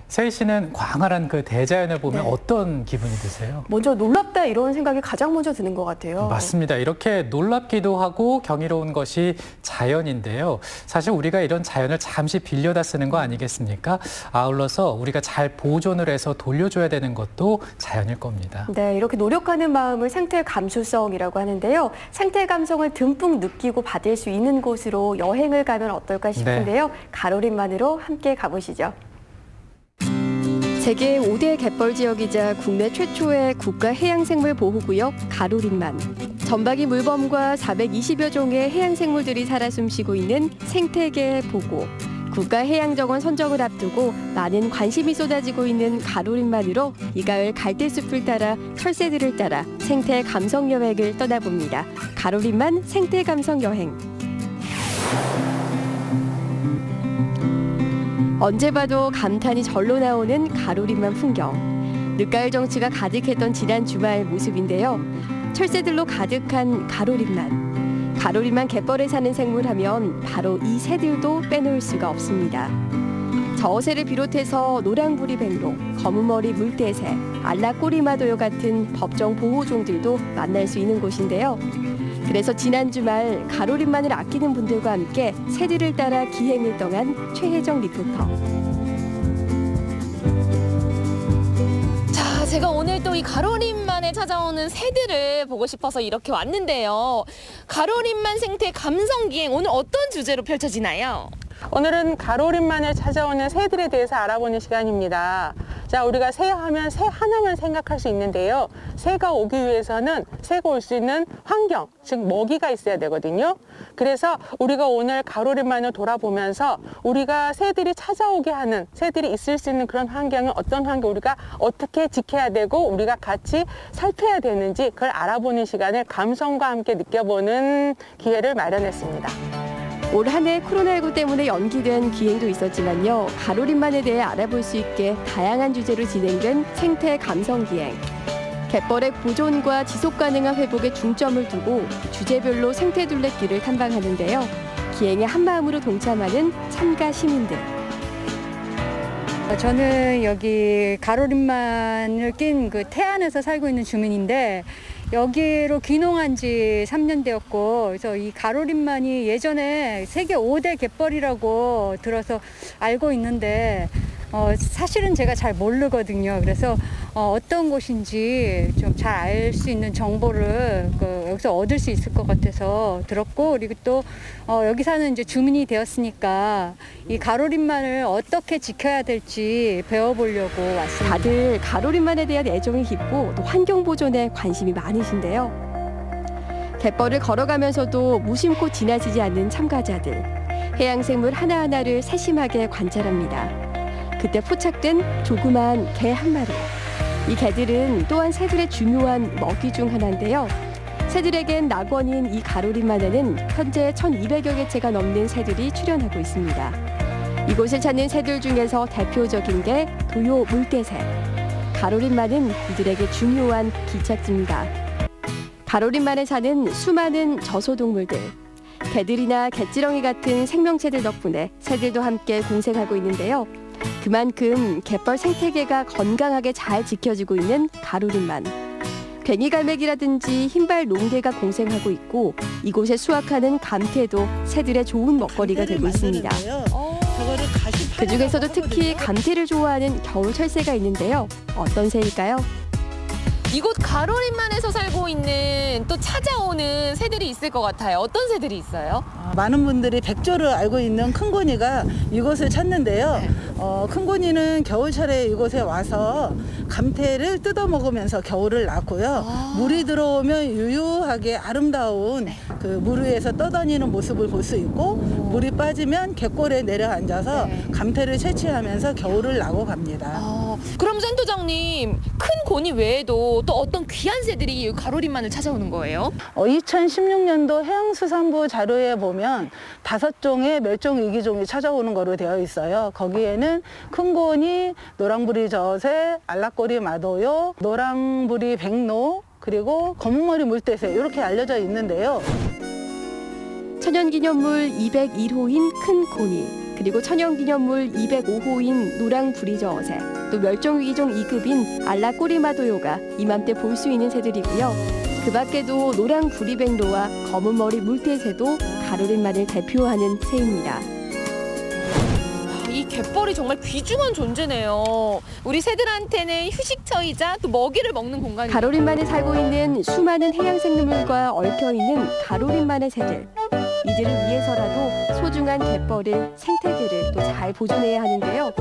세희 씨는 광활한 그 대자연을 보면 어떤 기분이 드세요? 먼저 놀랍다 이런 생각이 가장 먼저 드는 것 같아요. 맞습니다. 이렇게 놀랍기도 하고 경이로운 것이 자연인데요. 사실 우리가 이런 자연을 잠시 빌려다 쓰는 거 아니겠습니까? 아울러서 우리가 잘 보존을 해서 돌려줘야 되는 것도 자연일 겁니다. 네, 이렇게 노력하는 마음을 생태 감수성이라고 하는데요. 생태 감성을 듬뿍 느끼고 받을 수 있는 곳으로 여행을 가면 어떨까 싶은데요. 가로림만으로 함께 가보시죠. 세계 5대 갯벌 지역이자 국내 최초의 국가 해양생물 보호구역 가로림만. 전박이 물범과 420여 종의 해양생물들이 살아 숨쉬고 있는 생태계 보고. 국가해양정원 선정을 앞두고 많은 관심이 쏟아지고 있는 가로림만으로 이 가을 갈대숲을 따라 철새들을 따라 생태 감성 여행을 떠나봅니다. 가로림만 생태 감성 여행. 언제 봐도 감탄이 절로 나오는 가로림만 풍경. 늦가을 정취가 가득했던 지난 주말 모습인데요. 철새들로 가득한 가로림만. 가로림만 갯벌에 사는 생물하면 바로 이 새들도 빼놓을 수가 없습니다. 저새를 비롯해서 노랑부리 백로, 검은머리 물대새, 알라꼬리마도요 같은 법정 보호종들도 만날 수 있는 곳인데요. 그래서 지난 주말 가로림만을 아끼는 분들과 함께 새들을 따라 기행을 떠난 최혜정 리포터. 자, 제가 오늘 또 이 가로림만에 찾아오는 새들을 보고 싶어서 이렇게 왔는데요. 가로림만 생태 감성기행, 오늘 어떤 주제로 펼쳐지나요? 오늘은 가로림만을 찾아오는 새들에 대해서 알아보는 시간입니다. 자, 우리가 새 하면 새 하나만 생각할 수 있는데요. 새가 오기 위해서는 새가 올 수 있는 환경, 즉 먹이가 있어야 되거든요. 그래서 우리가 오늘 가로림만을 돌아보면서 우리가 새들이 찾아오게 하는, 새들이 있을 수 있는 그런 환경은 어떤 환경, 우리가 어떻게 지켜야 되고 우리가 같이 살펴야 되는지 그걸 알아보는 시간을 감성과 함께 느껴보는 기회를 마련했습니다. 올 한 해 코로나19 때문에 연기된 기행도 있었지만요. 가로림만에 대해 알아볼 수 있게 다양한 주제로 진행된 생태 감성 기행. 갯벌의 보존과 지속 가능한 회복에 중점을 두고 주제별로 생태 둘레길을 탐방하는데요. 기행에 한마음으로 동참하는 참가 시민들. 저는 여기 가로림만을 낀 그 태안에서 살고 있는 주민인데 여기로 귀농한 지 3년 되었고, 그래서 이 가로림만이 예전에 세계 5대 갯벌이라고 들어서 알고 있는데 사실은 제가 잘 모르거든요. 그래서 어떤 곳인지 좀 잘 알 수 있는 정보를 여기서 얻을 수 있을 것 같아서 들었고, 그리고 또 여기 사는 이제 주민이 되었으니까 이 가로림만을 어떻게 지켜야 될지 배워보려고 왔습니다. 다들 가로림만에 대한 애정이 깊고 또 환경 보존에 관심이 많으신데요. 갯벌을 걸어가면서도 무심코 지나치지 않는 참가자들. 해양생물 하나하나를 세심하게 관찰합니다. 그때 포착된 조그만 개 한 마리. 이 개들은 또한 새들의 중요한 먹이 중 하나인데요. 새들에겐 낙원인 이 가로림만에는 현재 1,200여 개체가 넘는 새들이 출현하고 있습니다. 이곳을 찾는 새들 중에서 대표적인 게 도요 물대새. 가로림만은 이들에게 중요한 기착지입니다. 가로림만에 사는 수많은 저소동물들. 개들이나 개지렁이 같은 생명체들 덕분에 새들도 함께 공생하고 있는데요. 그만큼 갯벌 생태계가 건강하게 잘 지켜지고 있는 가로림만. 괭이갈매기라든지 흰발 농개가 공생하고 있고 이곳에 수확하는 감태도 새들의 좋은 먹거리가 되고 있습니다. 그중에서도 특히 감태를 좋아하는 겨울 철새가 있는데요. 어떤 새일까요? 이곳 가로림만에서 살고 있는 또 찾아오는 새들이 있을 것 같아요. 어떤 새들이 있어요? 많은 분들이 백조를 알고 있는 큰고니가 이곳을 찾는데요. 큰고니는 겨울철에 이곳에 와서 감태를 뜯어 먹으면서 겨울을 나고요. 물이 들어오면 유유하게 아름다운 그 물 위에서 떠다니는 모습을 볼 수 있고, 물이 빠지면 갯골에 내려앉아서 감태를 채취하면서 겨울을 나고 갑니다. 그럼 센터장님, 큰 고니 외에도 또 어떤 귀한 새들이 가로림만을 찾아오는 거예요? 2016년도 해양수산부 자료에 보면 5종의 멸종 위기종이 찾아오는 거로 되어 있어요. 거기에는 큰고니, 노랑부리 저새, 알락꼬리 마도요, 노랑부리 백로, 그리고 검은머리 물대새 이렇게 알려져 있는데요. 천연기념물 201호인 큰 고니. 그리고 천연기념물 205호인 노랑부리저어새, 또 멸종위기종 2급인 알라꼬리마도요가 이맘때 볼 수 있는 새들이고요. 그 밖에도 노랑부리백로와 검은머리 물대새도 가로림만을 대표하는 새입니다. 이 갯벌이 정말 귀중한 존재네요. 우리 새들한테는 휴식처이자 또 먹이를 먹는 공간이에요. 가로림만에 살고 있는 수많은 해양생물과 얽혀있는 가로림만의 새들. 이들을 위해서라도 소중한 갯벌을, 생태계를 또 잘 보존해야 하는데요.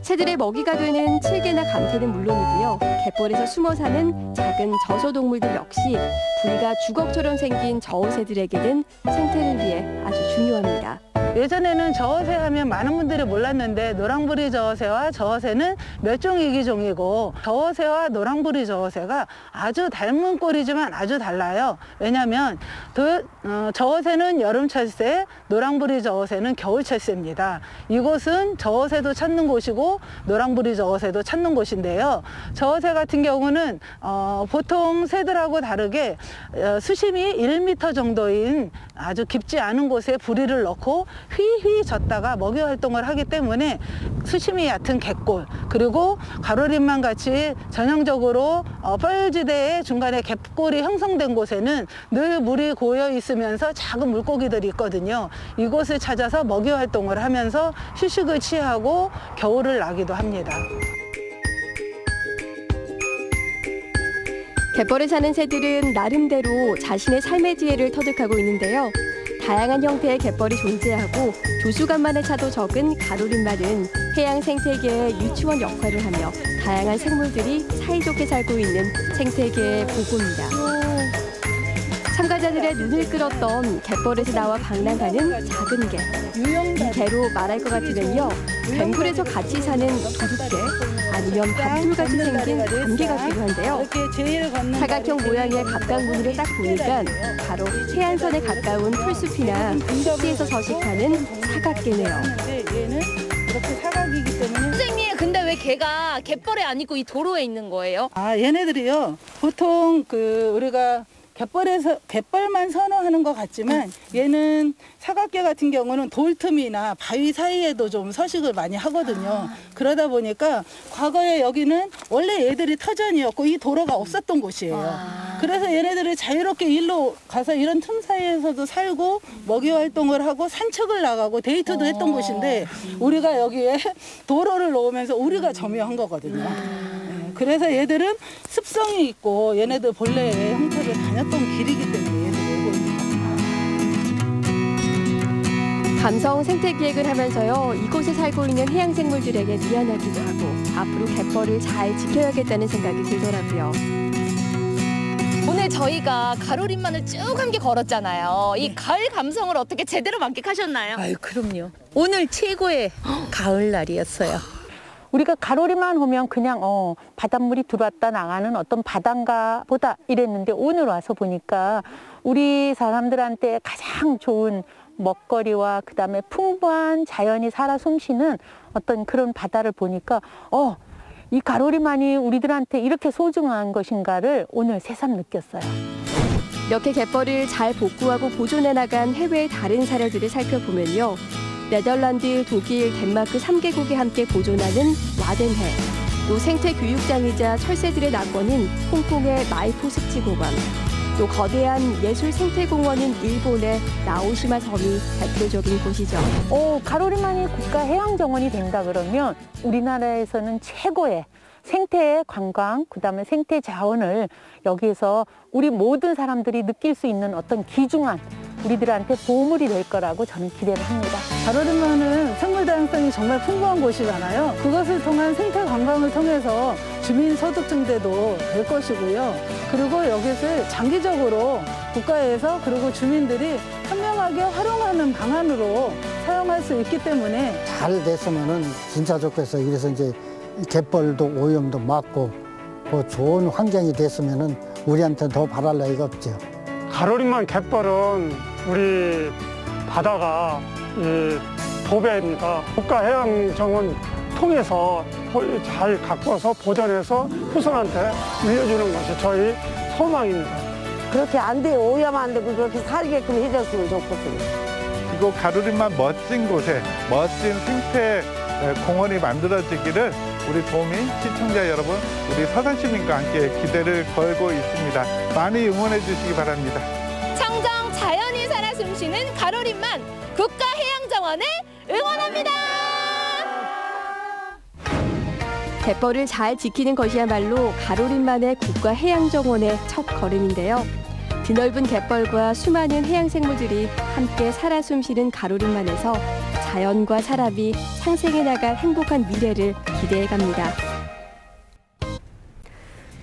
새들의 먹이가 되는 칠개나 감태는 물론이고요. 갯벌에서 숨어 사는 작은 저소동물들 역시 부리가 주걱처럼 생긴 저어새들에게는 생태를 위해 아주 중요합니다. 예전에는 저어새 하면 많은 분들이 몰랐는데 노랑부리 저어새와 저어새는 멸종위기종이고 저어새와 노랑부리 저어새가 아주 닮은 꼴이지만 아주 달라요. 왜냐하면 저어새는 여름철새, 노랑부리 저어새는 겨울철새입니다. 이곳은 저어새도 찾는 곳이고 노랑부리 저어새도 찾는 곳인데요. 저어새 같은 경우는 보통 새들하고 다르게 수심이 1m 정도인 아주 깊지 않은 곳에 부리를 넣고 휘휘 젓다가 먹이 활동을 하기 때문에 수심이 얕은 갯골, 그리고 가로림만 같이 전형적으로 뻘지대의 중간에 갯골이 형성된 곳에는 늘 물이 고여 있으면서 작은 물고기들이 있거든요. 이곳을 찾아서 먹이 활동을 하면서 휴식을 취하고 겨울을 나기도 합니다. 갯벌에 사는 새들은 나름대로 자신의 삶의 지혜를 터득하고 있는데요. 다양한 형태의 갯벌이 존재하고 조수간만의 차도 적은 가로림만은 해양 생태계의 유치원 역할을 하며 다양한 생물들이 사이좋게 살고 있는 생태계의 보고입니다. 참가자들의 눈을 끌었던 갯벌에서 나와 방랑하는 작은 개. 이 개로 말할 것 같으면요, 뱀굴에서 같이 사는 도둑개, 아니면 밥풀같이 생긴 감개 같기도 한데요. 사각형 모양의 갑각무늬를 딱 보니까 바로 해안선에 가까운 풀숲이나 습지에서 서식하는 사각개네요. 얘는 이렇게 사각이기 때문에. 선생님, 근데 왜 개가 갯벌에 안 있고 이 도로에 있는 거예요? 얘네들이요, 보통 우리가 갯벌만 선호하는 것 같지만 얘는 사각개 같은 경우는 돌틈이나 바위 사이에도 좀 서식을 많이 하거든요. 그러다 보니까 과거에 여기는 원래 얘들이 터전이었고 이 도로가 없었던 곳이에요. 그래서 얘네들이 자유롭게 일로 가서 이런 틈 사이에서도 살고 먹이 활동을 하고 산책을 나가고 데이트도 했던 곳인데 우리가 여기에 도로를 놓으면서 우리가 점유한 거거든요. 그래서 얘들은 습성이 있고 얘네들 본래의 형태를 다녔던 길이기 때문에 얘들이 오고 있는 겁니다. 감성 생태기획을 하면서요, 이곳에 살고 있는 해양생물들에게 미안하기도 하고 앞으로 갯벌을 잘 지켜야겠다는 생각이 들더라고요. 오늘 저희가 가로림만을 쭉 함께 걸었잖아요. 이 가을 감성을 어떻게 제대로 만끽하셨나요? 아유, 그럼요. 오늘 최고의 가을 날이었어요. 우리가 가로리만 오면 그냥 바닷물이 들어왔다 나가는 어떤 바닷가 보다 이랬는데 오늘 와서 보니까 우리 사람들한테 가장 좋은 먹거리와 그다음에 풍부한 자연이 살아 숨쉬는 어떤 그런 바다를 보니까 이 가로리만이 우리들한테 이렇게 소중한 것인가를 오늘 새삼 느꼈어요. 이렇게 갯벌을 잘 복구하고 보존해 나간 해외의 다른 사례들을 살펴보면요, 네덜란드, 독일, 덴마크 3개국이 함께 보존하는 와덴해, 또 생태교육장이자 철새들의 낙원인 홍콩의 마이포 습지공원, 또 거대한 예술 생태공원인 일본의 나오시마 섬이 대표적인 곳이죠. 가로리만이 국가해양정원이 된다 그러면 우리나라에서는 최고의 생태 관광, 그다음에 생태 자원을 여기에서 우리 모든 사람들이 느낄 수 있는 어떤 귀중한 우리들한테 보물이 될 거라고 저는 기대를 합니다. 가로림만은 생물 다양성이 정말 풍부한 곳이잖아요. 그것을 통한 생태 관광을 통해서 주민 소득 증대도 될 것이고요. 그리고 여기를 장기적으로 국가에서 그리고 주민들이 현명하게 활용하는 방안으로 사용할 수 있기 때문에 잘 됐으면은 진짜 좋겠어요. 그래서 이제 갯벌도 오염도 막고 뭐 좋은 환경이 됐으면은 우리한테 더 바랄 나위가 없죠. 가로림만 갯벌은 우리 바다가 도배입니다. 국가해양정원 통해서 잘 가꿔서 보존해서 후손한테 물려주는 것이 저희 소망입니다. 그렇게 안 돼, 오염 안 되고 그렇게 살게끔 해줬으면 좋겠습니다. 그리고 가로림만 멋진 곳에 멋진 생태 공원이 만들어지기를 우리 도민 시청자 여러분, 우리 서산시민과 함께 기대를 걸고 있습니다. 많이 응원해 주시기 바랍니다. 청정 자연이 살아 숨쉬는 가로림만 국가해양정원을 응원합니다. 갯벌을 잘 지키는 것이야말로 가로림만의 국가해양정원의 첫 걸음인데요. 드넓은 갯벌과 수많은 해양생물들이 함께 살아 숨쉬는 가로림만에서 자연과 사람이 상생해 나갈 행복한 미래를 기대해갑니다.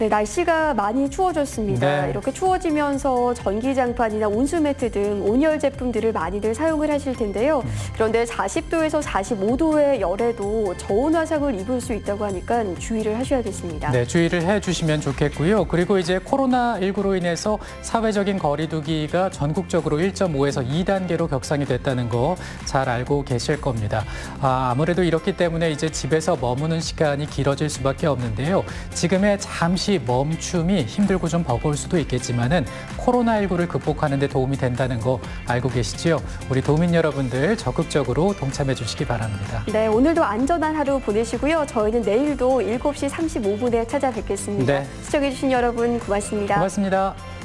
네, 날씨가 많이 추워졌습니다. 네. 이렇게 추워지면서 전기장판이나 온수매트 등 온열 제품들을 많이들 사용을 하실 텐데요. 그런데 40도에서 45도의 열에도 저온 화상을 입을 수 있다고 하니까 주의를 하셔야겠습니다. 네, 주의를 해주시면 좋겠고요. 그리고 이제 코로나19로 인해서 사회적인 거리두기가 전국적으로 1.5에서 2단계로 격상이 됐다는 거 잘 알고 계실 겁니다. 아무래도 이렇기 때문에 이제 집에서 머무는 시간이 길어질 수밖에 없는데요. 지금의 잠시 멈춤이 힘들고 좀 버거울 수도 있겠지만은 코로나19를 극복하는 데 도움이 된다는 거 알고 계시죠? 우리 도민 여러분들 적극적으로 동참해 주시기 바랍니다. 네, 오늘도 안전한 하루 보내시고요. 저희는 내일도 7시 35분에 찾아뵙겠습니다. 네. 시청해 주신 여러분 고맙습니다. 고맙습니다.